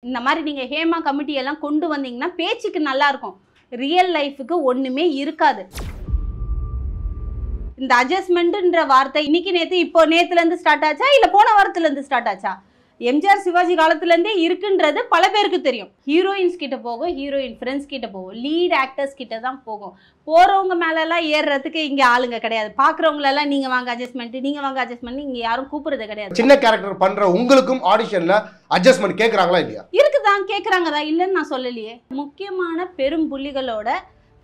இந்த மாதிரி நீங்க ஹேமா கமிட்டி எல்லாம் கொண்டு வந்தீங்கன்னா பேச்சுக்கு நல்லா இருக்கும். ரியல் லைஃப்க்கு ஒண்ணுமே இருக்காது. இந்த அட்ஜஸ்ட்மென்ட்ன்ற வார்த்தை இன்னைக்கு நேத்து இப்போ நேத்துல இருந்து ஸ்டார்ட் ஆச்சா இல்ல போன வாரத்துல இருந்து ஸ்டார்ட் ஆச்சா? எம்ஜிஆர் சிவாஜி காலத்துல இருந்தே இருக்குன்றது பல பேருக்கு தெரியும். ஹீரோயின்ஸ் கிட்ட போகும், ஹீரோயின் ஃப்ரெண்ட்ஸ் கிட்ட போகும், லீட் ஆக்டர்ஸ் கிட்ட தான் போகும். போறவங்க மேல எல்லாம் ஏறுறதுக்கு இங்க ஆளுங்க கிடையாது. பாக்குறவங்க எல்லாம் நீங்க வாங்க அட்ஜஸ்ட்மெண்ட், நீங்க வாங்க அட்ஜஸ்ட்மெண்ட் இங்க யாரும் கூப்பிடுறது கிடையாது. சின்ன கேரக்டர் பண்ற உங்களுக்கும் ஆடிஷன்ல அட்ஜஸ்ட்மெண்ட் கேக்குறாங்களா இல்லையா? இருக்குதான், கேக்குறாங்க தான், இல்லன்னு நான் சொல்லலையே. முக்கியமான பெரும் புள்ளிகளோட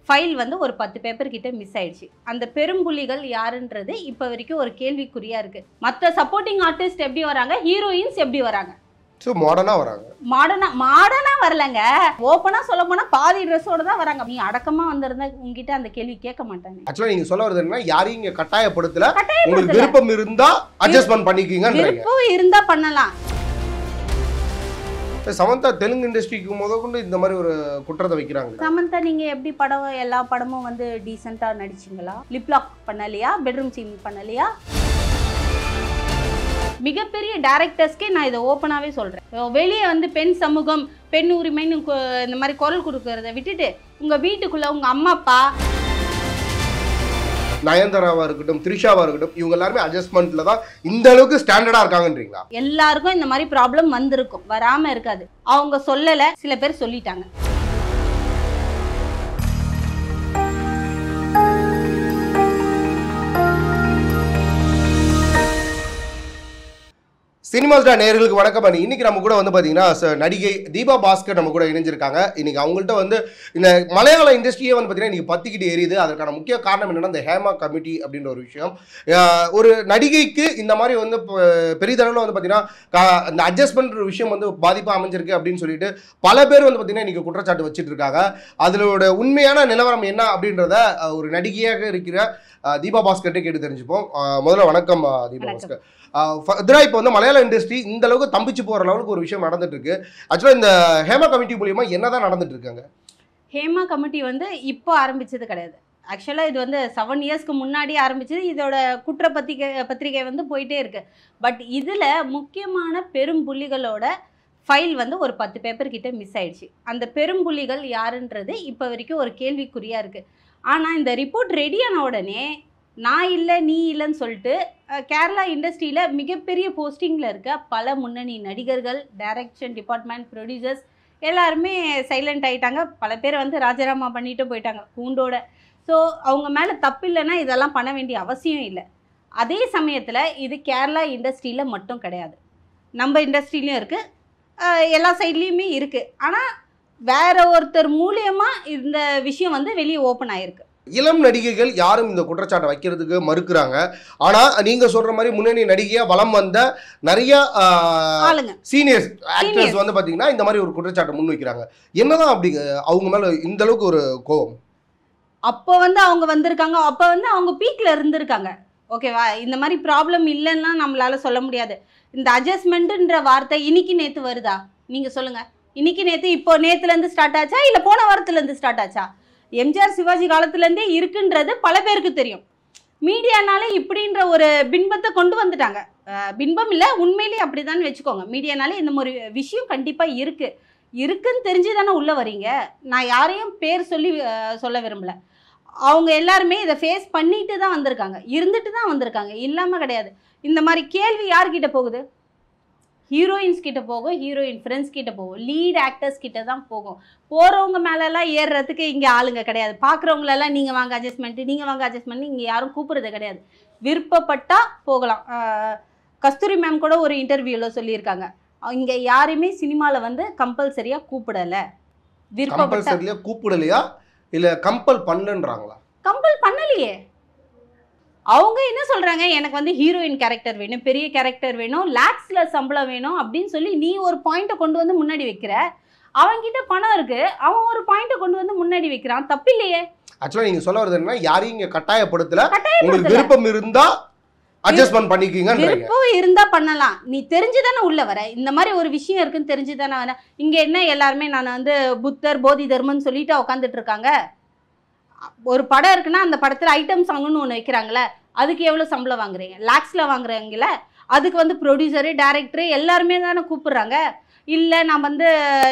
ஃபைல் வந்து ஒரு 10 பேப்பர் கிட்ட மிஸ் ஆயிடுச்சு. அந்த பெரும்புள்ளிகள் யாருன்றது இப்போ வரைக்கும் ஒரு கேள்விக்குறியா இருக்கு. மற்ற சப்போர்ட்டிங் ஆர்டிஸ்ட் எப்படி வராங்க, ஹீரோயின்ஸ் எப்படி வராங்க? சோ மாடர்னா வராங்க. மாடர்னா வரலங்க. ஓப்பனா சொல்ல போனா பாதி ட்ரெஸ்ஸோட தான் வராங்க. நீ அடக்கமா வந்திருந்தா உங்ககிட்ட அந்த கேள்வி கேட்க மாட்டாங்க. ஆக்சுவலா நீங்க சொல்ல வரது என்ன, யாரையும் இங்க கட்டாயப்படுத்தல. உங்களுக்கு விருப்பம் இருந்தா அட்ஜஸ்ட்மெண்ட் பண்ணிக்கீங்கன்றீங்க. விருப்பம் இருந்தா பண்ணலாம். சமந்தா தெலுங்கு இண்டஸ்ட்ரிக்கு முதற்கொண்டு இந்த மாதிரி ஒரு குற்றத்தை வைக்கிறாங்க. சமந்தா நீங்க எப்படி படம் எல்லா படமும் வந்து டீசெண்டா நடிச்சிங்களா? லிப்லாக் பண்ணலையா? பெட்ரூம் சீன் பண்ணலையா? மிகப்பெரிய டைரக்டர்ஸ்க்கே நான் இதை ஓப்பனாகவே சொல்கிறேன். வெளியே வந்து பெண் சமூகம், பெண் உரிமைன்னு இந்த மாதிரி குரல் கொடுக்கறத விட்டுட்டு உங்கள் வீட்டுக்குள்ளே உங்கள் அம்மா அப்பா, நயன்தாராவா இருக்கட்டும், த்ரிஷாவா இருக்கட்டும், இவங்க எல்லாருமே அட்ஜஸ்ட்மெண்ட்ல தான் இந்த அளவுக்கு ஸ்டாண்டர்டா இருக்காங்கன்றீங்களா? எல்லாருக்கும் இந்த மாதிரி ப்ராப்ளம் வந்திருக்கும், வராமல் இருக்காது. அவங்க சொல்லலை, சில பேர் சொல்லிட்டாங்க. சினிமாஸ்டா நேயர்களுக்கு வணக்கம். இன்னைக்கு நம்ம கூட வந்து பார்த்தீங்கன்னா நடிகை தீபா பாஸ்கர் நம்ம கூட இணைஞ்சிருக்காங்க. இன்னைக்கு அவங்கள்ட்ட வந்து இந்த மலையாள இண்டஸ்ட்ரியே வந்து பார்த்தீங்கன்னா இன்னைக்கு பத்திக்கிட்டு எரியுது. அதற்கான முக்கிய காரணம் என்னன்னா இந்த ஹேமா கமிட்டி அப்படின்ற ஒரு விஷயம். ஒரு நடிகைக்கு இந்த மாதிரி வந்து பெரிதளவில் வந்து பார்த்தீங்கன்னா இந்த அட்ஜஸ்ட்மெண்ட் விஷயம் வந்து பாதிப்பாக அமைஞ்சிருக்கு அப்படின்னு சொல்லிட்டு பல பேர் வந்து பார்த்தீங்கன்னா இன்னைக்கு குற்றச்சாட்டு வச்சுட்டு இருக்காங்க. அதோட உண்மையான நிலவரம் என்ன அப்படின்றத ஒரு நடிகையாக இருக்கிற தீபா பாஸ்கர்ட்டே கேட்டு தெரிஞ்சுப்போம். முதல்ல வணக்கம் தீபா பாஸ்கர். இப்போ வந்து மலையாள இண்டஸ்ட்ரி இந்த அளவுக்கு தம்பிச்சு போகிற லெவலுக்கு ஒரு விஷயம் நடந்துட்டு இருக்கு. ஆக்சுவலாக இந்த ஹேமா கமிட்டி மூலியமா என்னதான் நடந்துட்டு இருக்காங்க? ஹேமா கமிட்டி வந்து இப்போ ஆரம்பிச்சது கிடையாது. ஆக்சுவலாக இது வந்து 7 இயர்ஸ்க்கு முன்னாடி ஆரம்பிச்சது. இதோட குற்ற பத்திரிகை வந்து போயிட்டே இருக்கு. பட் இதில் முக்கியமான பெரும்புள்ளிகளோட ஃபைல் வந்து ஒரு 10 பேப்பர் கிட்ட மிஸ் ஆயிடுச்சு. அந்த பெரும்புள்ளிகள் யாருன்றது இப்போ வரைக்கும் ஒரு கேள்விக்குறியா இருக்கு. ஆனால் இந்த ரிப்போர்ட் ரெடியான உடனே நான் இல்லை நீ இல்லைன்னு சொல்லிட்டு கேரளா இண்டஸ்ட்ரியில் மிகப்பெரிய போஸ்டிங்கில் இருக்க பல முன்னணி நடிகர்கள், டைரக்ஷன் டிபார்ட்மெண்ட், ப்ரொடியூசர்ஸ் எல்லாருமே சைலண்ட் ஆகிட்டாங்க. பல பேர் வந்து ராஜினாமா பண்ணிட்டு போயிட்டாங்க கூண்டோட. ஸோ அவங்க மேலே தப்பு இல்லைன்னா இதெல்லாம் பண்ண வேண்டிய அவசியம் இல்லை. அதே சமயத்தில் இது கேரளா இண்டஸ்ட்ரியில் மட்டும் கிடையாது, நம்ம இண்டஸ்ட்ரியிலையும் இருக்குது, எல்லா சைட்லேயுமே இருக்குது. ஆனால் வேற ஒருத்தர் மூலியமாக இந்த விஷயம் வந்து வெளியே ஓப்பன் ஆகிருக்கு. இளம் நடிகைகள் யாரும் இந்த குற்றச்சாட்டை வைக்கிறதுக்கு மறுக்கிறாங்க. ஆனா நீங்க சொல்ற மாதிரி முன்னணி நடிகையா வலம் வந்த நிறைய சீனியர்ஸ் ஆக்டர்ஸ் வந்து பாத்தீங்கன்னா இந்த மாதிரி ஒரு குற்றச்சாட்டை முன் வைக்கிறாங்க. என்னதான் அப்படி அவங்க மேல இந்த அளவுக்கு ஒரு கோபம்? அப்போ வந்து அவங்க வந்திருக்காங்க, அப்போ வந்து அவங்க பீக்ல இருந்திருக்காங்க. ஓகேவா? இந்த மாதிரி ப்ராப்ளம் இல்லைன்னா நம்மளால சொல்ல முடியாது. இந்த அட்ஜஸ்ட்மெண்ட்ன்ற வார்த்தை இன்னைக்கு நேத்து வருதா? நீங்க சொல்லுங்க. இன்னைக்கு நேத்து இப்போ நேத்துல இருந்து ஸ்டார்ட் ஆச்சா இல்ல போன வாரத்துல இருந்து ஸ்டார்ட் ஆச்சா? எம்ஜிஆர் சிவாஜி காலத்துல இருந்தே இருக்குன்றது பல பேருக்கு தெரியும். மீடியானாலே இப்படின்ற ஒரு பின்பத்தை கொண்டு வந்துட்டாங்க. பின்பம் இல்லை, உண்மையிலேயே அப்படிதான் வச்சுக்கோங்க. மீடியானாலே இந்த ஒரு விஷயம் கண்டிப்பா இருக்குன்னு தெரிஞ்சுதானே உள்ள வரீங்க. நான் யாரையும் பேர் சொல்லி சொல்ல விரும்பல. அவங்க எல்லாருமே இதை ஃபேஸ் பண்ணிட்டு தான் வந்திருக்காங்க, இருந்துட்டு தான் வந்திருக்காங்க, இல்லாம கிடையாது. இந்த மாதிரி கேள்வி யார்கிட்ட போகுது? ஹீரோயின்ஸ் கிட்ட போகும், ஹீரோயின் ஃப்ரெண்ட்ஸ் கிட்ட போகும், லீட் ஆக்டர்ஸ் கிட்ட தான் போகும். போறவங்க மேலெல்லாம் ஏறுறதுக்கு இங்கே ஆளுங்க கிடையாது. பார்க்குறவங்களெல்லாம் நீங்கள் வாங்க அட்ஜஸ்ட்மெண்ட், நீங்கள் வாங்க அட்ஜஸ்ட்மெண்ட் இங்கே யாரும் கூப்பிடுறது கிடையாது. விருப்பப்பட்டா போகலாம். கஸ்தூரி மேம் கூட ஒரு இன்டர்வியூவில் சொல்லியிருக்காங்க, இங்கே யாருமே சினிமாவில் வந்து கம்பல்சரியாக கூப்பிடலை. விருப்பப்பட்ட கூப்பிடலையா இல்லை கம்பல் பண்ணலன்றாங்களா? கம்பல் பண்ணலையே. அவங்க என்ன சொல்கிறாங்க, எனக்கு வந்து ஹீரோயின் கேரக்டர் வேணும், பெரிய கேரக்டர் வேணும், லேக்ஸில் சம்பளம் வேணும் அப்படின்னு சொல்லி நீ ஒரு பாயிண்ட்டை கொண்டு வந்து முன்னாடி வைக்கிற. அவன்கிட்ட பணம் இருக்கு, அவன் ஒரு பாயிண்ட்டை கொண்டு வந்து முன்னாடி வைக்கிறான், தப்பு இல்லையே. ஆக்சுவலாக நீங்கள் சொல்ல வருது என்ன, யாரையும் இங்கே கட்டாயப்படுத்தல. உங்களுக்கு விருப்பம் இருந்தா அட்ஜஸ்ட்மெண்ட் பண்ணிக்கீங்க. விருப்பம் இருந்தா பண்ணலாம். நீ தெரிஞ்சுதானே உள்ள வர. இந்த மாதிரி ஒரு விஷயம் இருக்குன்னு தெரிஞ்சுதானே வர. இங்கே என்ன எல்லாருமே நான் வந்து புத்தர் போதி தர்மன்னு சொல்லிட்டு உட்காந்துட்டு இருக்காங்க. ஒரு படம் இருக்குன்னா அந்த படத்தில் ஐட்டம் சாங்னு ஒன்று வைக்கிறாங்களே, அதுக்கு எவ்வளோ சம்பளம் வாங்குறீங்க? லேக்ஸில் வாங்குறீங்களே. அதுக்கு வந்து ப்ரொடியூசரு, டைரக்டரு எல்லாருமே தானே கூப்பிடுறாங்க. இல்லை நான் வந்து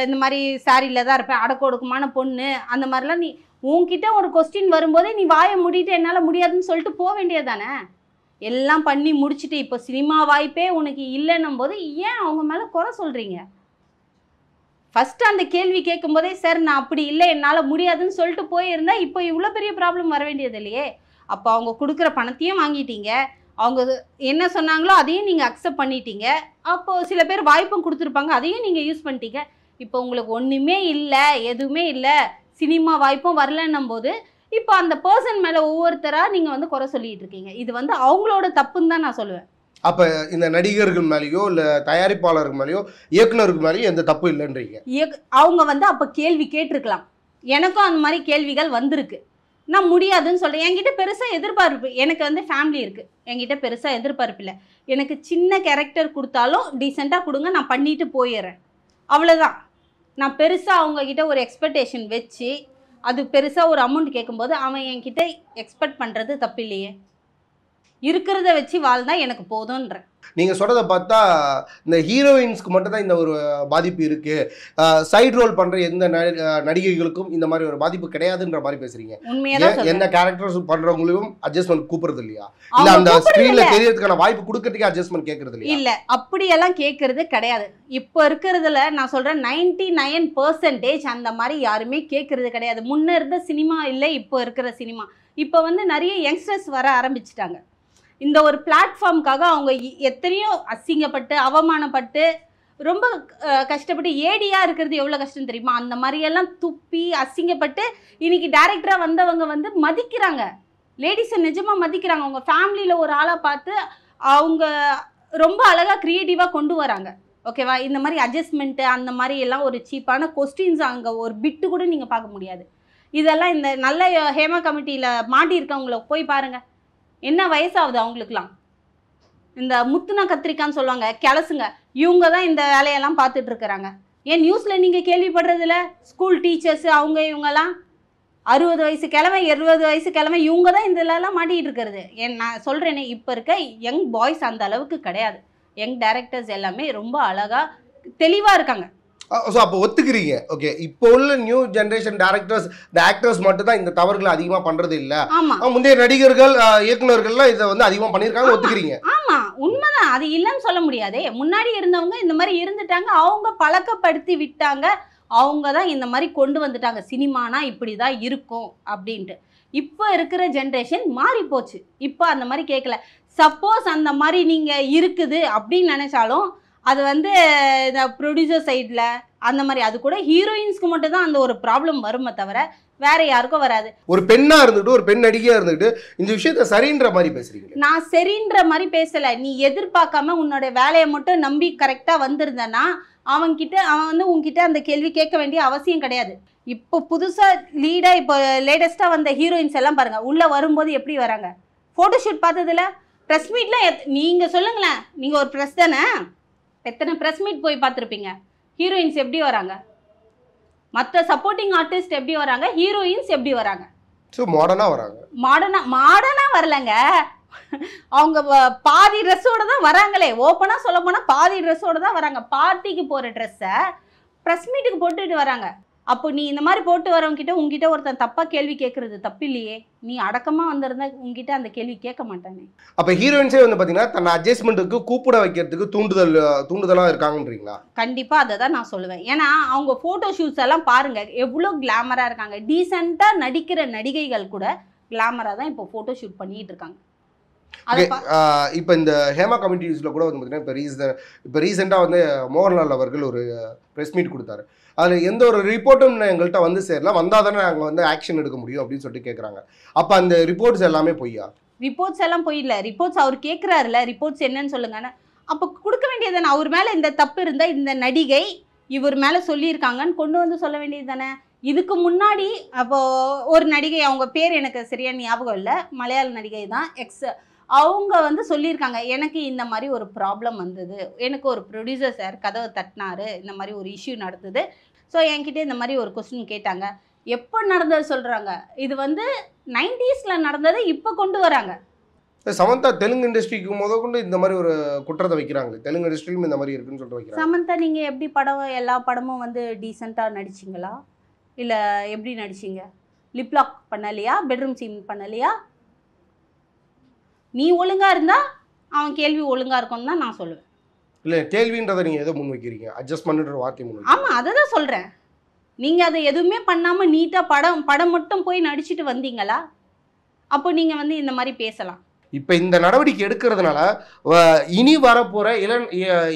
இந்த மாதிரி சாரியில் தான் இருப்பேன், அடக்க ஒடுக்கமான பொண்ணு, அந்த மாதிரிலாம் நீ உன்கிட்ட ஒரு கொஸ்டின் வரும்போதே நீ வாயை மூடிட்டு என்னால் முடியாதுன்னு சொல்லிட்டு போக வேண்டியது தானே. எல்லாம் பண்ணி முடிச்சுட்டு இப்போ சினிமா வாய்ப்பே உனக்கு இல்லைன்னும் போது ஏன் அவங்க மேலே குறை சொல்கிறீங்க? ஃபஸ்ட்டு அந்த கேள்வி கேட்கும்போதே சார் நான் அப்படி இல்லை என்னால் முடியாதுன்னு சொல்லிட்டு போயிருந்தா இப்போ இவ்வளோ பெரிய ப்ராப்ளம் வர வேண்டியது இல்லையே. அப்போ அவங்க கொடுக்குற பணத்தையும் வாங்கிட்டீங்க, அவங்க என்ன சொன்னாங்களோ அதையும் நீங்கள் அக்செப்ட் பண்ணிட்டீங்க. அப்போது சில பேர் வாய்ப்பும் கொடுத்துருப்பாங்க, அதையும் நீங்கள் யூஸ் பண்ணிட்டீங்க. இப்போ உங்களுக்கு ஒன்றுமே இல்லை, எதுவுமே இல்லை, சினிமா வாய்ப்பும் வரலன்னும் போது இப்போ அந்த பர்சன் மேலே ஒவ்வொருத்தராக நீங்கள் வந்து குறை சொல்லிட்டு இருக்கீங்க. இது வந்து அவங்களோட தப்புன்னு தான் நான் சொல்லுவேன். அப்போ இந்த நடிகர்கள் மேலேயோ இல்லை தயாரிப்பாளர்கள் மேலேயோ இயக்குனருக்கு மேலேயோ எந்த தப்பு இல்லைன்றீங்க? அவங்க வந்து அப்போ கேள்வி கேட்டிருக்கலாம். எனக்கும் அந்த மாதிரி கேள்விகள் வந்திருக்கு. நான் முடியாதுன்னு சொல்கிறேன். என்கிட்ட பெருசாக எதிர்பார்ப்பு, எனக்கு வந்து ஃபேமிலி இருக்குது, என்கிட்ட பெருசாக எதிர்பார்ப்பு இல்லை. எனக்கு சின்ன கேரக்டர் கொடுத்தாலும் டீசெண்டாக கொடுங்க, நான் பண்ணிட்டு போயிடுறேன், அவ்வளோதான். நான் பெருசாக அவங்கக்கிட்ட ஒரு எக்ஸ்பெக்டேஷன் வச்சு அது பெருசாக ஒரு அமௌண்ட் கேட்கும்போது அவன் என்கிட்ட எக்ஸ்பெக்ட் பண்ணுறது தப்பு இல்லையே. இருக்கிறத வச்சு வாழ்ந்தா எனக்கு போதுன்ற. நீங்கள் சொல்கிறத பார்த்தா இந்த ஹீரோயின்ஸ்க்கு மட்டும் தான் இந்த ஒரு பாதிப்பு இருக்குது, சைடு ரோல் பண்ணுற எந்த நடிகைகளுக்கும் இந்த மாதிரி ஒரு பாதிப்பு கிடையாதுன்ற மாதிரி பேசுகிறீங்க. உண்மையாக எந்த கேரக்டர்ஸ் பண்ணுறவங்களையும் அட்ஜஸ்ட்மெண்ட் கூப்பிடுறது இல்லையா? இல்லை அந்த ஸ்க்ரீனில் தெரியறதுக்கான வாய்ப்பு கொடுக்கறதுக்கே அட்ஜஸ்ட்மெண்ட் கேட்கறது இல்லையா? இல்லை, அப்படியெல்லாம் கேட்கறது கிடையாது. இப்போ இருக்கிறதுல நான் சொல்கிறேன் 99% அந்த மாதிரி யாருமே கேட்கறது கிடையாது. முன்னே இருந்த சினிமா இல்லை இப்போ இருக்கிற சினிமா. இப்போ வந்து நிறைய யங்ஸ்டர்ஸ் வர ஆரம்பிச்சிட்டாங்க. இந்த ஒரு பிளாட்ஃபார்முக்காக அவங்க எத்தனையோ அசிங்கப்பட்டு அவமானப்பட்டு ரொம்ப கஷ்டப்பட்டு ஏடியாக இருக்கிறது எவ்வளோ கஷ்டம் தெரியுமா? அந்த மாதிரியெல்லாம் துப்பி அசிங்கப்பட்டு இன்னைக்கு டேரக்டராக வந்தவங்க வந்து மதிக்கிறாங்க, லேடிஸை நிஜமாக மதிக்கிறாங்க. அவங்க ஃபேமிலியில் ஒரு ஆளாக பார்த்து அவங்க ரொம்ப அழகாக க்ரியேட்டிவாக கொண்டு வராங்க. ஓகேவா? இந்த மாதிரி அட்ஜஸ்ட்மெண்ட்டு அந்த மாதிரி எல்லாம் ஒரு சீப்பான கொஸ்டின்ஸ் அங்கே ஒரு பிட்டு கூட நீங்கள் பார்க்க முடியாது. இதெல்லாம் இந்த நல்ல ஹேமா கமிட்டியில் மாட்டியிருக்கவங்கள போய் பாருங்கள், என்ன வயசாகுது அவங்களுக்குலாம். இந்த முத்துனா கத்திரிக்கான்னு சொல்லுவாங்க, கிளசுங்க, இவங்க தான் இந்த வேலையெல்லாம் பார்த்துட்டு இருக்கிறாங்க. ஏன் நியூஸில் நீங்கள் கேள்விப்படுறதில்ல? ஸ்கூல் டீச்சர்ஸு அவங்க இவங்கெல்லாம் 60 வயசு கிழமை 70 வயசு கிழமை இவங்க தான் இதெல்லாம் மாட்டிகிட்டு இருக்கிறது. நான் சொல்கிறேனே, இப்போ இருக்க யங் பாய்ஸ் அந்த அளவுக்கு கிடையாது. யங் டைரக்டர்ஸ் எல்லாமே ரொம்ப அழகாக தெளிவாக இருக்காங்க. ஸோ அப்போ ஒத்துக்கிறீங்க, ஓகே, இப்போ உள்ள நியூ ஜென்ரேஷன் டேரக்டர்ஸ் ஆக்டர்ஸ் மட்டும் தான் இந்த தவறுகளை அதிகமாக பண்ணுறது இல்லை, முந்தைய நடிகர்கள் இயக்குநர்கள்லாம் இதை வந்து அதிகமாக பண்ணியிருக்காங்க, ஒத்துக்கிறீங்க? ஆமாம், உண்மைதான், அது இல்லைன்னு சொல்ல முடியாதே. முன்னாடி இருந்தவங்க இந்த மாதிரி இருந்துட்டாங்க, அவங்க பழக்கப்படுத்தி விட்டாங்க, அவங்க தான் இந்த மாதிரி கொண்டு வந்துட்டாங்க, சினிமானா இப்படி தான் இருக்கும் அப்படின்ட்டு. இப்போ இருக்கிற ஜென்ரேஷன் மாறி போச்சு. இப்போ அந்த மாதிரி கேட்கல. சப்போஸ் அந்த மாதிரி நீங்கள் இருக்குது அப்படின்னு நினச்சாலும் அது வந்து இந்த ப்ரொடியூசர் சைடில் அந்த மாதிரி, அது கூட ஹீரோயின்ஸ்க்கு மட்டும் தான் அந்த ஒரு ப்ராப்ளம் வருமே தவிர வேற யாருக்கும் வராது. ஒரு பெண்ணாக இருந்துட்டு ஒரு பெண் நடிகையாக இருந்துட்டு இந்த விஷயத்த சரின்ற மாதிரி பேசுறீங்க. நான் சரின்ற மாதிரி பேசலை. நீ எதிர்பார்க்காம உன்னோட வேலையை மட்டும் நம்பி கரெக்டாக வந்திருந்தனா அவன் வந்து உங்ககிட்ட அந்த கேள்வி கேட்க வேண்டிய அவசியம் கிடையாது. இப்போ புதுசாக லீடாக இப்போ லேட்டஸ்ட்டாக வந்த ஹீரோயின்ஸ் எல்லாம் பாருங்கள், உள்ளே வரும்போது எப்படி வராங்க? ஃபோட்டோஷூட் பார்த்ததில்ல, ப்ரெஸ் மீட்லாம் நீங்கள் சொல்லுங்களேன், நீங்கள் ஒரு ப்ரெஸ் தானே, எத்தனை ப்ரெஸ் மீட் போய் பார்த்துருப்பீங்க? ஹீரோயின்ஸ் எப்படி வராங்க? மற்ற சப்போர்ட்டிங் ஆர்டிஸ்ட் எப்படி வராங்க? ஹீரோயின்ஸ் எப்படி வராங்க? ஸோ மாடர்னாக வராங்க. மாடர்னாக வரலைங்க, அவங்க பாதி ட்ரெஸ்ஸோடு தான் வராங்களே. ஓப்பனாக சொல்ல போனால் பாதி ட்ரெஸ்ஸோடு தான் வராங்க. பார்ட்டிக்கு போகிற ட்ரெஸ்ஸை ப்ரெஸ் மீட்டுக்கு போட்டுட்டு வராங்க. அப்போ நீ இந்த மாதிரி போட்டு வரவங்கிட்ட உங்ககிட்ட ஒருத்தன் தப்பாக கேள்வி கேட்குறது தப்பு இல்லையே. நீ அடக்கமாக வந்திருந்தா உங்ககிட்ட அந்த கேள்வி கேட்க மாட்டானே. அப்போ ஹீரோயின்ஸே வந்து பார்த்தீங்கன்னா தன்னை அட்ஜஸ்ட்மெண்ட்டுக்கு கூப்பிட வைக்கிறதுக்கு தூண்டுதலாக இருக்காங்கன்றீங்களா? கண்டிப்பாக அதை தான் நான் சொல்லுவேன். ஏன்னா அவங்க ஃபோட்டோ ஷூட்ஸ் எல்லாம் பாருங்கள், எவ்வளோ கிளாமராக இருக்காங்க. டீசெண்டாக நடிக்கிற நடிகைகள் கூட கிளாமராக தான் இப்போ ஃபோட்டோ ஷூட் பண்ணிகிட்டு இருக்காங்க. இப்போ இந்த ஹேமா கமிட்டிஸில் கூட வந்து பார்த்தீங்கன்னா இப்போ ரீசெண்டாக வந்து மோகன்லால் அவர்கள் ஒரு ப்ரெஸ் மீட் கொடுத்தாரு. அதில் எந்த ஒரு ரிப்போர்ட்டும் எங்கள்கிட்ட வந்து சேரலாம், வந்தால் தானே நாங்கள் வந்து ஆக்ஷன் எடுக்க முடியும் அப்படின்னு சொல்லிட்டு கேட்குறாங்க. அப்போ அந்த ரிப்போர்ட்ஸ் எல்லாமே பொய்யா? ரிப்போர்ட்ஸ் எல்லாம் பொய் இல்லை. ரிப்போர்ட்ஸ் அவர் கேட்குறாருல, ரிப்போர்ட்ஸ் என்னன்னு சொல்லுங்கன்னு. அப்போ கொடுக்க வேண்டியது தானே. அவர் மேலே இந்த தப்பு இருந்தால் இந்த நடிகை இவர் மேலே சொல்லியிருக்காங்கன்னு கொண்டு வந்து சொல்ல வேண்டியது தானே. இதுக்கு முன்னாடி அப்போது ஒரு நடிகை, அவங்க பேர் எனக்கு சரியான ஞாபகம் இல்லை, மலையாள நடிகை தான், அவங்க வந்து சொல்லியிருக்காங்க, எனக்கு இந்த மாதிரி ஒரு ப்ராப்ளம் வந்தது, எனக்கு ஒரு ப்ரொடியூசர் சார் கதவை தட்டினாரு, இந்த மாதிரி ஒரு இஷ்யூ நடந்தது, ஸோ என்கிட்ட இந்த மாதிரி ஒரு கொஸ்டின் கேட்டாங்க. எப்போ நடந்தது சொல்கிறாங்க, இது வந்து 90s நடந்தது இப்போ கொண்டு வராங்க. சமந்தா தெலுங்கு இண்டஸ்ட்ரிக்கு கொண்டு இந்த மாதிரி ஒரு குற்றத்தை வைக்கிறாங்க. தெலுங்கு இண்டஸ்ட்ரியிலும் இந்த மாதிரி இருக்குன்னு சொல்லிட்டு வைக்கிறாங்க. சமந்தா நீங்க எப்படி எல்லா படமும் வந்து டீசெண்டா நடிச்சீங்களா இல்ல எப்படி நடிச்சீங்க? லிப்லாக் பண்ணலையா? பெட்ரூம் சீன் பண்ணலையா? நீ ஒழுங்கா இருந்தா அவன் கேள்வி ஒழுங்கா இருக்கும்னு தான் நான் சொல்லுவேன். இல்ல கேள்வின்றதை நீங்க எதை முன் வைக்கிறீங்க? அட்ஜஸ்ட்மென்ட்ன்ற வார்த்தை முன் ஆமா அதை தான் சொல்றேன். நீங்க அதை எதுவுமே பண்ணாம நீட்டா படம் மட்டும் போய் நடிச்சிட்டு வந்தீங்களா? அப்போ நீங்க வந்து இந்த மாதிரி பேசலாம். இப்ப இந்த நடவடிக்கை எடுக்கிறதுனால இனி வரப்போற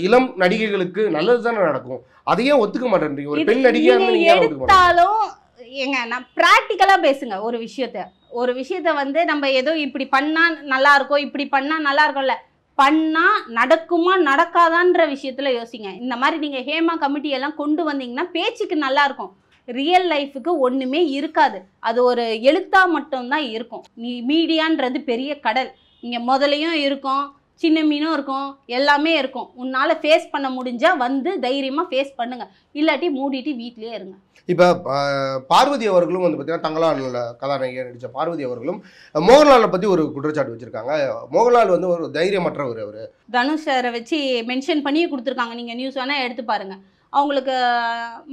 இளம் நடிகைகளுக்கு நல்லதுதானே நடக்கும். அதையே ஒத்துக்க மாட்டேன்றீங்க. ஒரு பெண் நடிகையா எடுத்தாலும் ஏங்க நான் பிராக்டிக்கலா பேசுங்க. ஒரு விஷயத்த வந்து நம்ம ஏதோ இப்படி பண்ணா நல்லா இருக்கும், இப்படி பண்ணா நல்லா இருக்கும்ல, பண்ணா நடக்குமா நடக்காதான்ற விஷயத்துல யோசிங்க. இந்த மாதிரி நீங்க ஹேமா கமிட்டி எல்லாம் கொண்டு வந்தீங்கன்னா பேச்சுக்கு நல்லா இருக்கும், ரியல் லைஃபுக்கு ஒண்ணுமே இருக்காது. அது ஒரு எழுத்தா மட்டும்தான் இருக்கும். நீ மீடியான்றது பெரிய கடல். இங்க முதலையும் இருக்கும், சின்ன மீனும் இருக்கும், எல்லாமே இருக்கும். உன்னால ஃபேஸ் பண்ண முடிஞ்சா வந்து தைரியமா ஃபேஸ் பண்ணுங்க, இல்லாட்டி மூடிட்டு வீட்லயே இருங்க. இப்போ பார்வதி அவர்களும் வந்து பார்த்தீங்கன்னா தங்களான கதாநாயகியாக நடித்த பார்வதி அவர்களும் மோகன்லாலை பற்றி ஒரு குற்றச்சாட்டு வச்சுருக்காங்க. மோகன்லால் வந்து ஒரு தைரியமற்றவர். அவர் தனுஷ் சாரை வச்சு மென்ஷன் பண்ணியே கொடுத்துருக்காங்க. நீங்கள் நியூஸ் வேணால் எடுத்து பாருங்கள். அவங்களுக்கு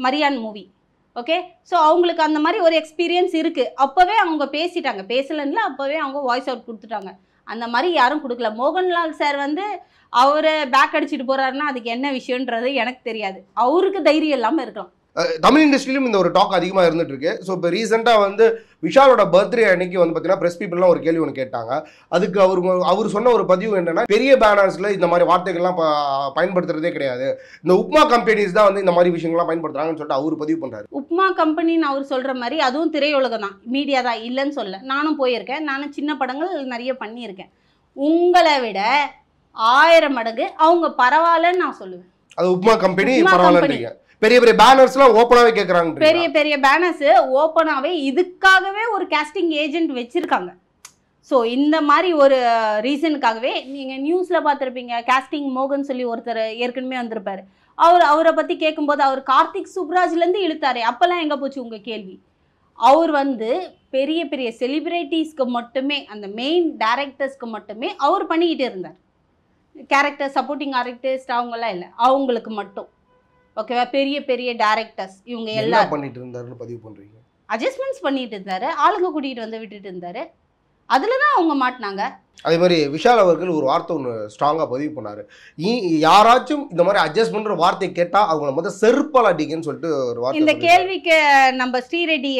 மரியான் மூவி ஓகே. ஸோ அவங்களுக்கு அந்த மாதிரி ஒரு எக்ஸ்பீரியன்ஸ் இருக்குது. அப்போவே அவங்க பேசிட்டாங்க, பேசலன்னா அப்போவே அவங்க வாய்ஸ் அவுட் கொடுத்துட்டாங்க. அந்த மாதிரி யாரும் கொடுக்கல. மோகன்லால் சார் வந்து அவரை பேக் அடிச்சுட்டு போகிறாருன்னா அதுக்கு என்ன விஷயன்றது எனக்கு தெரியாது. அவருக்கு தைரியம் இல்லாமல் இருக்கலாம். தமிழ் இண்டஸ்ட்ரியிலும் இந்த ஒரு டாக் அதிகமாக இருந்துட்டு இருக்கு. ஸோ இப்போ ரீசெண்டாக வந்து விஷாலோட பர்த்டே அன்னைக்கு வந்து பார்த்தீங்கன்னா ப்ரெஸ் பீப்புள்லாம் ஒரு கேள்வி ஒன்று கேட்டாங்க. அதுக்கு அவர் சொன்ன ஒரு பதிவு என்னன்னா, பெரிய பேனர்ஸில் இந்த மாதிரி வார்த்தைகள்லாம் பயன்படுத்துறதே கிடையாது, இந்த உப்மா கம்பெனிஸ் தான் வந்து இந்த மாதிரி விஷயங்கள்லாம் பயன்படுத்துறாங்கன்னு சொல்லிட்டு அவர் பதிவு பண்ணுறாரு. உப்மா கம்பெனின்னு அவர் சொல்கிற மாதிரி அதுவும் திரையுலகம் தான், மீடியா தான், இல்லைன்னு சொல்ல. நானும் போயிருக்கேன், நானும் சின்ன படங்கள் நிறைய பண்ணியிருக்கேன். உங்களை விட 1000 மடங்கு அவங்க பரவாயில்லன்னு நான் சொல்லுவேன். அது உப்மா கம்பெனி பரவாயில்லன்றீங்க. பெரிய பெரிய பேனர்ஸ்லாம் ஓப்பனாவே கேக்குறாங்க. பெரிய பெரிய பேனர்ஸ் ஓப்பனாவே இதுக்காகவே ஒரு காஸ்டிங் ஏஜென்ட் வச்சிருக்காங்க. ஸோ இந்த மாதிரி ஒரு ரீசனுக்காகவே நீங்கள் நியூஸில் பார்த்துருப்பீங்க. காஸ்டிங் மோகன் சொல்லி ஒருத்தர் ஏற்கனவே வந்திருப்பாரு. அவரை பற்றி கேட்கும்போது அவர் கார்த்திக் சுப்ராஜ்லேருந்து இழுத்தாரு. அப்போல்லாம் எங்கே போச்சு உங்கள் கேள்வி? அவர் வந்து பெரிய பெரிய செலிப்ரிட்டிஸ்க்கு மட்டுமே, அந்த மெயின் டைரக்டர்ஸ்க்கு மட்டுமே அவர் பண்ணிக்கிட்டு இருந்தார். கேரக்டர் சப்போர்ட்டிங் ஆர்டிஸ்ட் அவங்கெல்லாம் இல்லை, அவங்களுக்கு மட்டும். ஓகேவா? பெரிய பெரிய டைரக்டர்ஸ் இவங்க எல்லாம் பண்ணிட்டு இருந்தாருன்னு பதிவு பண்றீங்க. அட்ஜஸ்ட்மெண்ட்ஸ் பண்ணிட்டு இருந்தாரு, ஆளுங்க கூட்டிகிட்டு வந்து விட்டுட்டு இருந்தாரு. அதில் தான் அவங்க மாட்டினாங்க. அதே மாதிரி விஷால் அவர்கள் ஒரு வார்த்தை ஒன்று ஸ்ட்ராங்காக பதிவு பண்ணார். யாராச்சும் இந்த மாதிரி அட்ஜஸ்ட்மெண்ட் வார்த்தை கேட்டால் அவங்கள முதல் செருப்பால் அடிங்கன்னு சொல்லிட்டு ஒரு வார்த்தை. இந்த கேள்விக்கு நம்ம ஸ்ரீரெட்டி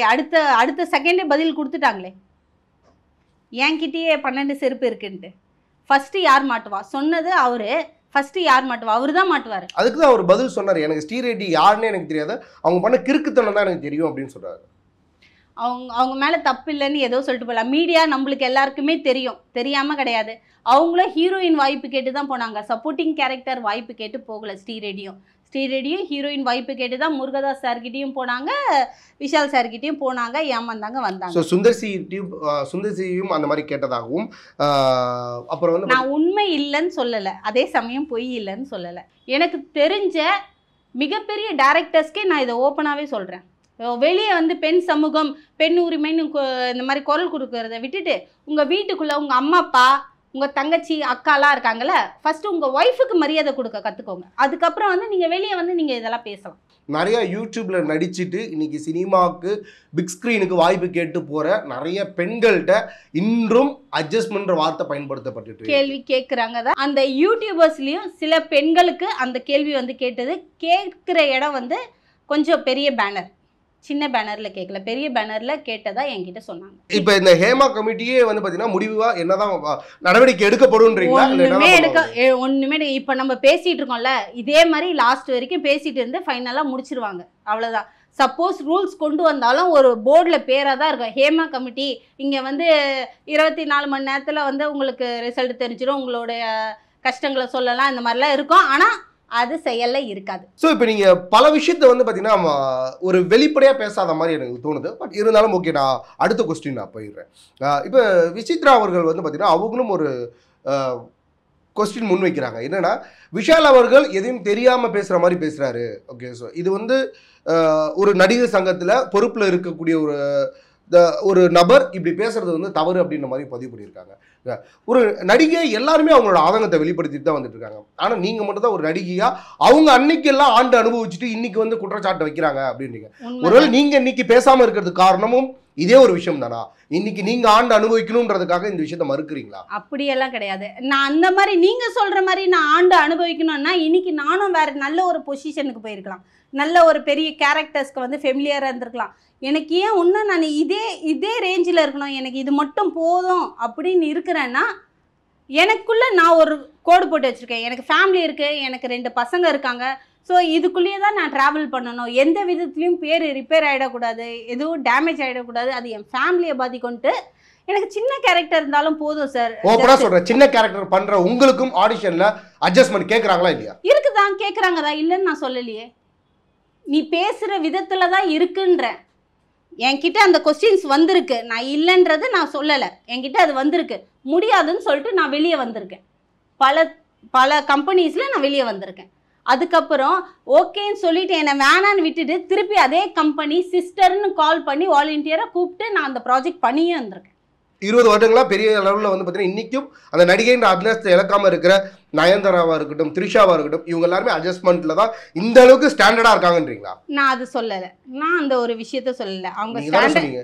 அடுத்த செகண்டே பதில் கொடுத்துட்டாங்களே, என்கிட்டயே 12 செருப்பு இருக்குன்ட்டு. ஃபர்ஸ்ட் யார் மாட்டுவா சொன்னது அவரு. ஃபர்ஸ்ட் யார் மாட்டுவா? அவரு தான் மாட்டுவார். அதுக்கு தான் அவர் பதில் சொன்னார். எனக்கு ஸ்ரீரெட்டி யாருன்னே எனக்கு தெரியாது, அவங்க பண்ண கிறுக்குத்தனம் தான் எனக்கு தெரியும் அப்படின்னு சொல்றாரு. அவங்க மேலே தப்பு இல்லைன்னு ஏதோ சொல்லிட்டு போகலாம். மீடியா நம்மளுக்கு எல்லாருக்குமே தெரியும், தெரியாமல் கிடையாது. அவங்களும் ஹீரோயின் வாய்ப்பு கேட்டு தான் போனாங்க, சப்போர்ட்டிங் கேரக்டர் வாய்ப்பு கேட்டு போகலை. ஸ்ரீரெட்டியும் ஹீரோயின் வாய்ப்பு கேட்டு தான் முருகதாஸ் சார்கிட்டையும் போனாங்க, விஷால் சார்கிட்டையும் போனாங்க, ஏமாந்தாங்க, வந்தாங்க. ஸோ சுந்தர்சியும் அந்த மாதிரி கேட்டதாகவும், அப்புறம் வந்து நான் உண்மை இல்லைன்னு சொல்லலை, அதே சமயம் பொய் இல்லைன்னு சொல்லலை. எனக்கு தெரிஞ்ச மிகப்பெரிய டைரக்டர்ஸ்க்கே நான் இதை ஓப்பனாகவே சொல்கிறேன். வெளியே வந்து பெண் சமூகம், பெண் உரிமைன்னு இந்த மாதிரி குரல் கொடுக்கறத விட்டுட்டு, உங்கள் வீட்டுக்குள்ளே உங்கள் அம்மா அப்பா, உங்கள் தங்கச்சி அக்காலாம் இருக்காங்கல்ல, ஃபஸ்ட்டு உங்கள் ஒய்ஃபுக்கு மரியாதை கொடுக்க கற்றுக்கோங்க. அதுக்கப்புறம் வந்து நீங்கள் வெளியே வந்து நீங்கள் இதெல்லாம் பேசலாம். நிறைய யூடியூப்ல நடிச்சுட்டு இன்னைக்கு சினிமாவுக்கு பிக் ஸ்க்ரீனுக்கு வாய்ப்பு கேட்டு போகிற நிறைய பெண்கள்கிட்ட இன்றும் அட்ஜஸ்ட்மெண்ட் வார்த்தை பயன்படுத்தப்பட்டு கேள்வி கேட்குறாங்க தான். அந்த யூடியூபர்ஸ்லேயும் சில பெண்களுக்கு அந்த கேள்வி வந்து கேட்டது, கேட்குற இடம் வந்து கொஞ்சம் பெரிய பேனர், சின்ன பேனர்ல கேட்கல, பெரிய பேனர்ல கேட்டதா என்கிட்ட சொன்னாங்க. இப்போ இந்த ஹேமா கமிட்டியே வந்து பார்த்தீங்கன்னா முடிவா என்னதான் நடவடிக்கை எடுக்கப்படும்ன்றீங்களா? ஒண்ணுமே இப்போ நம்ம பேசிட்டு இருக்கோம்ல, இதே மாதிரி லாஸ்ட் வரைக்கும் பேசிட்டு இருந்து ஃபைனலாக முடிச்சிருவாங்க, அவ்வளோதான். சப்போஸ் ரூல்ஸ் கொண்டு வந்தாலும் ஒரு போர்டில் பேராக தான் இருக்கும், ஹேமா கமிட்டி. இங்கே வந்து 24 மணி நேரத்தில் வந்து உங்களுக்கு ரிசல்ட் தெரிஞ்சிடும், உங்களுடைய கஷ்டங்களை சொல்லலாம், இந்த மாதிரிலாம் இருக்கும். ஆனால் அது செயல்ல இருக்காது. ஸோ இப்போ நீங்கள் பல விஷயத்தை வந்து பார்த்தீங்கன்னா ஒரு வெளிப்படையாக பேசாத மாதிரி எனக்கு தோணுது. பட் இருந்தாலும் ஓகே, நான் அடுத்த கொஸ்டின் நான் போயிடுறேன். இப்போ விசித்ரா அவர்கள் வந்து பார்த்தீங்கன்னா அவங்களும் ஒரு கொஸ்டின் முன் வைக்கிறாங்க. என்னன்னா, விஷால் அவர்கள் எதையும் தெரியாமல் பேசுகிற மாதிரி பேசுகிறாரு. ஓகே, ஸோ இது வந்து ஒரு நடிகர் சங்கத்தில் பொறுப்பில் இருக்கக்கூடிய ஒரு ஒரு நபர் இப்படி பேசுறது வந்து தவறு அப்படின்ற மாதிரி பதிவு பண்ணியிருக்காங்க. ஒரு நடிகை எல்லாருமே அவங்களோட ஆதங்கத்தை வெளிப்படுத்திட்டு தான் வந்துட்டு இருக்காங்க. ஆனா நீங்க மட்டும் தான் ஒரு நடிகையா அவங்க அன்னைக்கு எல்லாம் ஆண்டு அனுபவிச்சுட்டு இன்னைக்கு வந்து குற்றச்சாட்டு வைக்கிறாங்க அப்படின்றீங்க. ஒருவேளை நீங்க இன்னைக்கு பேசாம இருக்கிறதுக்கு காரணமும் இதே ஒரு விஷயம் தானா? இன்னைக்கு நீங்க ஆண்டு அனுபவிக்கணும்ன்றதுக்காக இந்த விஷயத்தை மறுக்கிறீங்களா? அப்படியெல்லாம் கிடையாது. நான் அந்த மாதிரி நீங்க சொல்ற மாதிரி நான் ஆண்டு அனுபவிக்கணும்னா இன்னைக்கு நானும் வேற நல்ல ஒரு பொசிஷனுக்கு போயிருக்கலாம், நல்ல ஒரு பெரிய கேரக்டர்ஸ்க்கு வந்து ஃபெமிலியரா இருந்திருக்கலாம். எனக்கு ஏன் இன்னும் நான் இதே ரேஞ்சில் இருக்கணும், எனக்கு இது மட்டும் போதும் அப்படின்னு இருக்கிறேன்னா எனக்குள்ள நான் ஒரு கோடு போட்டு வச்சிருக்கேன். எனக்கு ஃபேமிலி இருக்கு, எனக்கு 2 பசங்க இருக்காங்க. ஸோ இதுக்குள்ளேயே தான் நான் ட்ராவல் பண்ணணும். எந்த விதத்துலையும் பேர் ரிப்பேர் ஆகிடக்கூடாது, எதுவும் டேமேஜ் ஆகிடக்கூடாது, அது என் ஃபேமிலியை பாதிக்கொண்டு எனக்கு சின்ன கேரக்டர் இருந்தாலும் போதும் சார். ஓப்பனா சொல்றேன், சின்ன கேரக்டர் பண்ற உங்களுக்கும் ஆடிஷன்ல அட்ஜஸ்ட்மெண்ட் கேட்குறாங்களா இல்லையா? இருக்குதான், கேட்குறாங்க தான், இல்லைன்னு நான் சொல்லலையே. நீ பேசுகிற விதத்தில் தான் இருக்குன்ற. என்கிட்ட அந்த கொஸ்டின்ஸ் வந்திருக்கு, நான் இல்லைன்றது நான் சொல்லலை, என்கிட்ட அது வந்திருக்கு. முடியாதுன்னு சொல்லிட்டு நான் வெளியே வந்திருக்கேன். பல கம்பெனிஸில் நான் வெளியே வந்திருக்கேன். அதுக்கப்புறம் ஓகேன்னு சொல்லிட்டு என்னை வேணான்னு விட்டுட்டு திருப்பி அதே கம்பெனி சிஸ்டர்னு கால் பண்ணி வாலண்டியராக கூப்பிட்டு நான் அந்த ப்ராஜெக்ட் பண்ணியே வந்திருக்கேன். 20 வருடங்களா பெரிய அளவில் வந்து பார்த்தீங்கன்னா இன்னைக்கும் அந்த நடிகைன்ற அட்லஸ்ட் இழக்காம இருக்கிற நயன்தாராவா இருக்கட்டும், த்ரிஷாவா இருக்கட்டும், இவங்க எல்லாருமே அட்ஜஸ்ட்மெண்ட்ல தான் இந்த அளவுக்கு ஸ்டாண்டர்டா இருக்காங்கன்றீங்களா? நான் அது சொல்லலை, நான் அந்த ஒரு விஷயத்த சொல்லலை. அவங்க சொன்னீங்க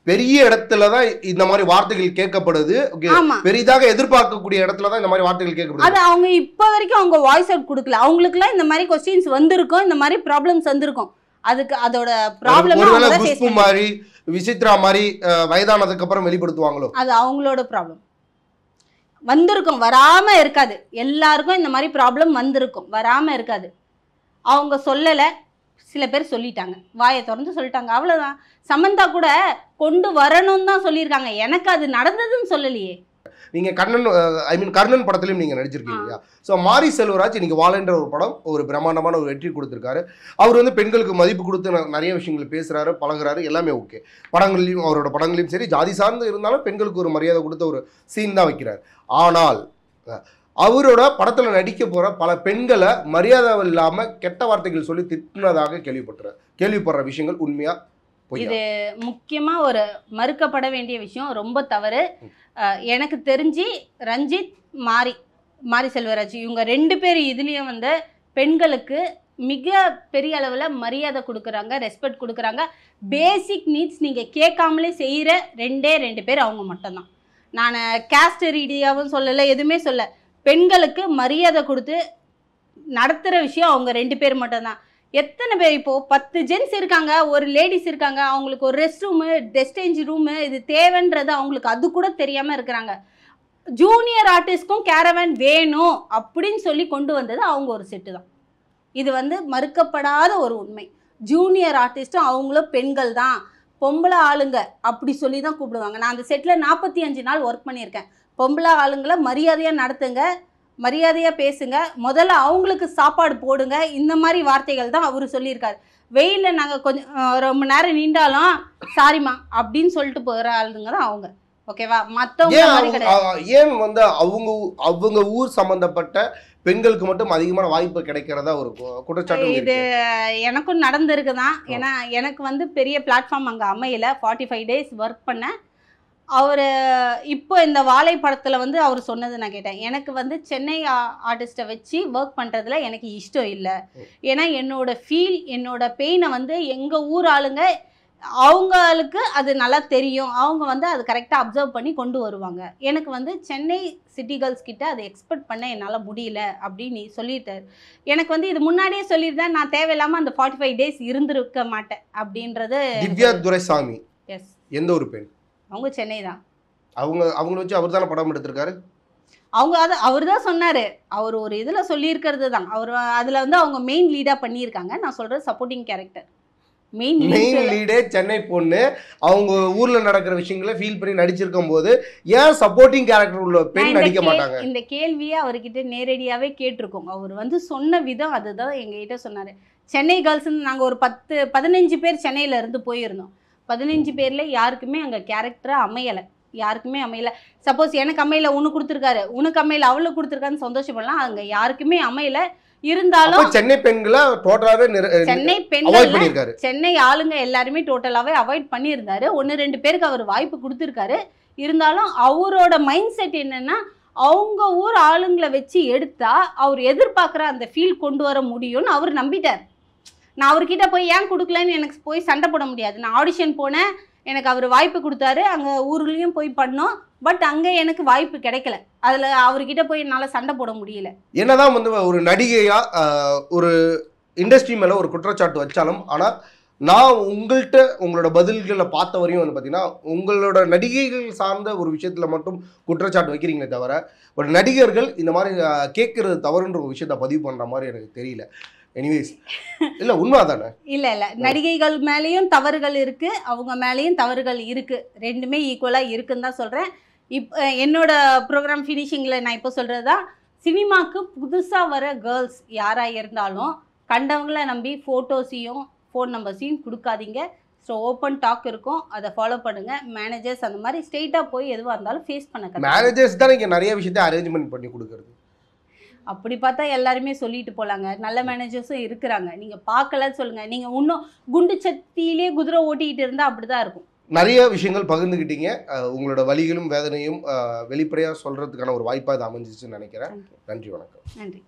பெரிய இடத்துல தான் இந்த மாதிரி வார்த்தைகள் கேட்கப்படுது, பெரிதாக எதிர்பார்க்கக்கூடிய இடத்துல தான் இந்த மாதிரி வார்த்தைகள் கேட்கப்படுது. அது அவங்க இப்போ வரைக்கும் அவங்க வாய்ஸ் அவுட் கொடுக்கல. அவங்களுக்குலாம் இந்த மாதிரி கொஸ்டின்ஸ் வந்திருக்கும், இந்த மாதிரி ப்ராப்ளம்ஸ் வந்திருக்கும். அதுக்கு அதோட ப்ராப்ளம் மாதிரி விசித்ரா மாதிரி வயதானதுக்கு அப்புறம் வெளிப்படுத்துவாங்களோ, அது அவங்களோட ப்ராப்ளம். வந்திருக்கும், வராம இருக்காது. எல்லாருக்கும் இந்த மாதிரி ப்ராப்ளம் வந்திருக்கும், வராம இருக்காது. அவங்க சொல்லலை, சில பேர் சொல்லிட்டாங்க, வாயை திறந்து சொல்லிட்டாங்க, அவ்வளோதான். சமந்தா கூட கொண்டு வரணும்னு தான் சொல்லியிருக்காங்க, எனக்கு அது நடந்ததுன்னு சொல்லலையே. நீங்க கர்ணன் படத்திலையும் நீங்க நடிச்சிருக்கீங்க இல்லையா? ஸோ மாரி செல்வராஜ் இன்னைக்கு வாழன்ற ஒரு படம் ஒரு பிரம்மாண்டமான ஒரு வெற்றி கொடுத்துருக்காரு. அவர் வந்து பெண்களுக்கு மதிப்பு கொடுத்து நிறைய விஷயங்கள் பேசுறாரு, பழகுறாரு, எல்லாமே ஓகே. படங்கள்லையும் அவரோட படங்களையும் சரி, ஜாதி சார்ந்து இருந்தாலும் பெண்களுக்கு ஒரு மரியாதை கொடுத்த ஒரு சீன் தான் வைக்கிறார். ஆனால் அவரோட படத்துல நடிக்க போற பல பெண்களை மரியாதை இல்லாம கெட்ட வார்த்தைகள் சொல்லி திட்டினதாக கேள்விப்படுற விஷயங்கள் உண்மையா? இது முக்கியமா ஒரு மறுக்கப்பட வேண்டிய விஷயம், ரொம்ப தவறு. எனக்கு தெரிஞ்சு ரஞ்சித், மாரி செல்வராஜ் இவங்க 2 பேர் இதுலேயும் வந்து பெண்களுக்கு மிக பெரிய அளவில் மரியாதை கொடுக்குறாங்க, ரெஸ்பெக்ட் கொடுக்குறாங்க. பேசிக் நீட்ஸ் நீங்கள் கேட்காமலே செய்கிற 2 பேர் அவங்க மட்டும்தான். நான் கேஸ்ட் ரீதியாகவும் சொல்லலை, எதுவுமே சொல்ல. பெண்களுக்கு மரியாதை கொடுத்து நடத்துகிற விஷயம் அவங்க 2 பேர் மட்டும்தான். எத்தனை பேர் இப்போது 10 ஜென்ஸ் இருக்காங்க, ஒரு லேடிஸ் இருக்காங்க, அவங்களுக்கு ஒரு ரெஸ்ட் ரூமு, டெஸ்டேஞ்ச் ரூமு இது தேவைன்றது அவங்களுக்கு அது கூட தெரியாமல் இருக்கிறாங்க. ஜூனியர் ஆர்டிஸ்ட்க்கும் கேரவன் வேணும் அப்படின்னு சொல்லி கொண்டு வந்தது அவங்க ஒரு செட்டு தான். இது வந்து மறுக்கப்படாத ஒரு உண்மை. ஜூனியர் ஆர்டிஸ்ட்டும் அவங்களும் பெண்கள் தான், பொம்பளை ஆளுங்க அப்படி சொல்லி தான் கூப்பிடுவாங்க. நான் அந்த செட்டில் 45 நாள் ஒர்க் பண்ணியிருக்கேன். பொம்பளை ஆளுங்களை மரியாதையாக நடத்துங்க, மரியாதையாக பேசுங்க, முதல்ல அவங்களுக்கு சாப்பாடு போடுங்க, இந்த மாதிரி வார்த்தைகள் தான் அவர் சொல்லியிருக்காரு. வெயிலில் நாங்கள் கொஞ்சம் ரொம்ப நேரம் நின்றாலும் சாரிம்மா அப்படின்னு சொல்லிட்டு போகிற ஆளுங்க தான் அவங்க, ஓகேவா? மற்றவங்க ஏன் வந்து அவங்க ஊர் சம்பந்தப்பட்ட பெண்களுக்கு மட்டும் அதிகமான வாய்ப்பு கிடைக்கிறதா ஒரு குற்றச்சாட்டு. இது எனக்கும் நடந்திருக்கு தான். ஏன்னா எனக்கு வந்து பெரிய பிளாட்ஃபார்ம் அங்கே அமையலை. 45 days ஒர்க் பண்ணேன். அவர் இப்போ இந்த வாழை படத்தில் வந்து அவர் சொன்னது நான் கேட்டேன். எனக்கு வந்து சென்னை ஆர்டிஸ்ட்டை வச்சு ஒர்க் பண்ணுறதுல எனக்கு இஷ்டம் இல்லை. ஏன்னா என்னோடய ஃபீல், என்னோடய பெயினை வந்து எங்கள் ஊர் ஆளுங்க அவங்களுக்கு அது நல்லா தெரியும், அவங்க வந்து அது கரெக்டாக அப்சர்வ் பண்ணி கொண்டு வருவாங்க. எனக்கு வந்து சென்னை சிட்டி கேர்ள்ஸ் கிட்ட அதை எக்ஸ்பெக்ட் பண்ண என்னால் முடியல அப்படின்னு சொல்லிட்டார். எனக்கு வந்து இது முன்னாடியே சொல்லியிருந்தேன், நான் தேவையில்லாமல் அந்த 45 days இருந்திருக்க மாட்டேன் அப்படின்றது. திவ்யா துரைசாமி எஸ், எந்த ஒரு பெண்? அவங்க சென்னை தான். அவங்கள வச்சு அவர் தானே படம் எடுத்திருக்காரு. அவர் தான் சொன்னார், அவர் ஒரு இதில் சொல்லியிருக்கிறது தான். அவர் அதில் வந்து அவங்க மெயின் லீடாக பண்ணியிருக்காங்க. நான் சொல்கிறது சப்போர்ட்டிங் கேரக்டர். மெயின் லீடே சென்னை பொண்ணு, அவங்க ஊர்ல நடக்கிற விஷயங்களை ஃபீல் பண்ணி நடிச்சிருக்கும் போது ஏன் சப்போர்ட்டிங் கேரக்டர் உள்ள பெண் நடிக்க மாட்டாங்க? இந்த கேள்வியை அவர்கிட்ட நேரடியாகவே கேட்டிருக்கோம். அவர் வந்து சொன்ன விதம் அதுதான் எங்ககிட்ட சொன்னார். சென்னை கேர்ள்ஸ்ன்னு நாங்கள் ஒரு 15 பேர் சென்னையில இருந்து போயிருந்தோம். 15 பேர்ல யாருக்குமே அங்கே கேரக்டரா அமையலை, யாருக்குமே அமையலை. சப்போஸ் எனக்கு அமையல, உனக்கு கொடுத்துருக்காரு, உனக்கு அமையல, அவளுக்கு கொடுத்துருக்கான்னு சந்தோஷப்படலாம். அங்கே யாருக்குமே அமையலை. இருந்தாலும் சென்னை பெண்களை டோட்டலாவே சென்னை அவாய்ட் பெண்கள் பண்ணிருக்காரு. சென்னை ஆளுங்க எல்லாருமே டோட்டலாவே அவாய்ட் பண்ணியிருந்தாரு. 1-2 பேருக்கு அவர் வாய்ப்பு கொடுத்துருக்காரு. இருந்தாலும் அவரோட மைண்ட் செட் என்னன்னா, அவங்க ஊர் ஆளுங்களை வச்சு எடுத்தா அவர் எதிர்பார்க்குற அந்த ஃபீல் கொண்டு வர முடியும்னு அவர் நம்பிட்டார். நான் அவர்கிட்ட போய் ஏன் கொடுக்கலன்னு எனக்கு போய் சண்டை போட முடியாது. நான் ஆடிஷன் போனேன், எனக்கு அவர் வாய்ப்பு கொடுத்தாரு, அங்கே ஊர்லேயும் போய் பண்ணோம். பட் அங்கே எனக்கு வாய்ப்பு கிடைக்கல. அதில் அவர்கிட்ட போய் என்னால் சண்டை போட முடியல. என்னதான் வந்து ஒரு நடிகையா ஒரு இண்டஸ்ட்ரி மேல ஒரு குற்றச்சாட்டு வச்சாலும், ஆனா நான் உங்கள்கிட்ட உங்களோட பதில்களை பார்த்த வரையும் வந்து பார்த்தீங்கன்னா, உங்களோட நடிகைகள் சார்ந்த ஒரு விஷயத்துல மட்டும் குற்றச்சாட்டு வைக்கிறீங்களே தவிர, ஒரு நடிகர்கள் இந்த மாதிரி கேட்கறது தவறுன்ற ஒரு விஷயத்த பதிவு பண்ற மாதிரி எனக்கு தெரியல. எனிவேஸ், இல்ல உண்மைதானே? இல்ல நடிகைகள் மேலேயும் தவறுகள் இருக்கு, அவங்க மேலேயும் தவறுகள் இருக்கு. ரெண்டுமே ஈக்குவலா இருக்குன்னு தான் சொல்றேன். என்னோட ப்ரோக்ராம் ஃபினிஷிங்ல நான் இப்போ சொல்றதுதான், சினிமாக்கு புதுசா வர கேர்ள்ஸ் யாரா இருந்தாலும் கண்டவங்களை நம்பி ஃபோட்டோஸையும் ஃபோன் நம்பர்ஸையும் கொடுக்காதீங்க. ஸோ ஓப்பன் டாக் இருக்கும், அதை ஃபாலோ பண்ணுங்க. மேனேஜர்ஸ் அந்த மாதிரி ஸ்ட்ரெயிட்டாக போய் எதுவாக இருந்தாலும் ஃபேஸ் பண்ண மேனேஜர்ஸ் தான் இங்கே நிறைய விஷயத்தை அரேஞ்ச்மெண்ட் பண்ணி கொடுக்குறது. அப்படி பார்த்தா எல்லாருமே சொல்லிட்டு போலாங்க. நல்ல மேனேஜர்ஸும் இருக்கிறாங்க. நீங்க பார்க்கலன்னு சொல்லுங்க. நீங்க இன்னும் குண்டு சத்தியிலே குதிரை ஓட்டிக்கிட்டு இருந்தா அப்படிதான் இருக்கும். நிறைய விஷயங்கள் பகிர்ந்துக்கிட்டீங்க. உங்களோட வலிகளும் வேதனையும் வெளிப்படையாக சொல்றதுக்கான ஒரு வாய்ப்பாக இது அமைஞ்சிச்சுன்னு நினைக்கிறேன். நன்றி, வணக்கம். நன்றி.